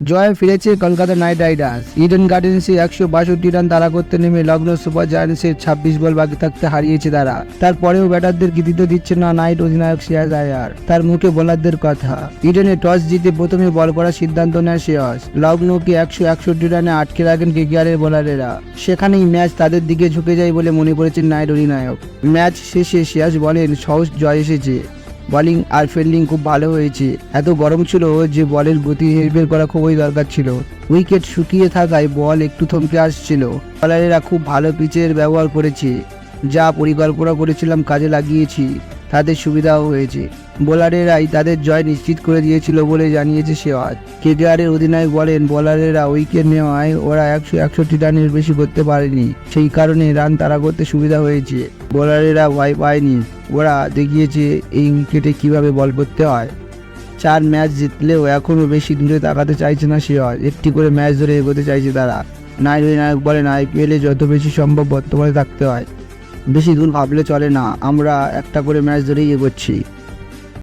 জয় ফিরেছে Kolkata knight riders. Eden গার্ডেন্সে 162 run তাড়া করতে নেমে লখনৌ সুপার জায়ান্টসের 26 বল বাকি থাকতে হারিয়েছে তারা। তারপরেও ব্যাটারদের কৃতিত্ব দিচ্ছে না নাইট অধিনায়ক শ্রেয়াস আয়ার। তার মুখে বোলারদের কথা। ইডেনে টস জিতে প্রথমে বল করার সিদ্ধান্ত নেয় শ্রেয়াস। লখনৌকে 161 রানে আটকে রাখেন কেকেআরের বোলারেরা। সেখানেই ম্যাচ তাদের দিকে ঝুঁকে যায় বলে মনে করেছেন নাইট অধিনায়ক। ম্যাচ শেষে শ্রেয়াস বলেন, সহজ জয় এসেছে। বোলিং আর ফিল্ডিং খুব ভালো হয়েছে। এত গরম ছিল যে বলের গতি হেরফের করা খুবই দরকার ছিল। উইকেট শুকিয়ে থাকায় বল একটু থমকে আসছিল। বোলারেরা খুব ভালো পিচের ব্যবহার করেছে। যা পরিকল্পনা করেছিলাম কাজে লাগিয়েছি, তাদের সুবিধাও হয়েছে। বোলারেরাই তাদের জয় নিশ্চিত করে দিয়েছিল বলে জানিয়েছে শ্রেয়াস। কেকেআরের অধিনায়ক বলেন, বোলারেরা উইকেট নেওয়ায় ওরা 161 রানের বেশি করতে পারেনি। সেই কারণে রান তাড়া করতে সুবিধা হয়েছে। বোলারেরা ভয় পায়নি। ওরা দেখিয়েছে এই উইকেটে কিভাবে বল করতে হয়। 4 ম্যাচ জিতলেও এখনও বেশি দূরে তাকাতে চাইছে না শ্রেয়াস। একটি করে ম্যাচ ধরে এগোতে চাইছে তারা। নাইট অধিনায়ক বলেন, IPL-এ যত বেশি সম্ভব বর্তমানে থাকতে হয়। বেশি দূর ভাবলে চলে না। আমরা একটা করে ম্যাচ ধরেই এগোচ্ছি।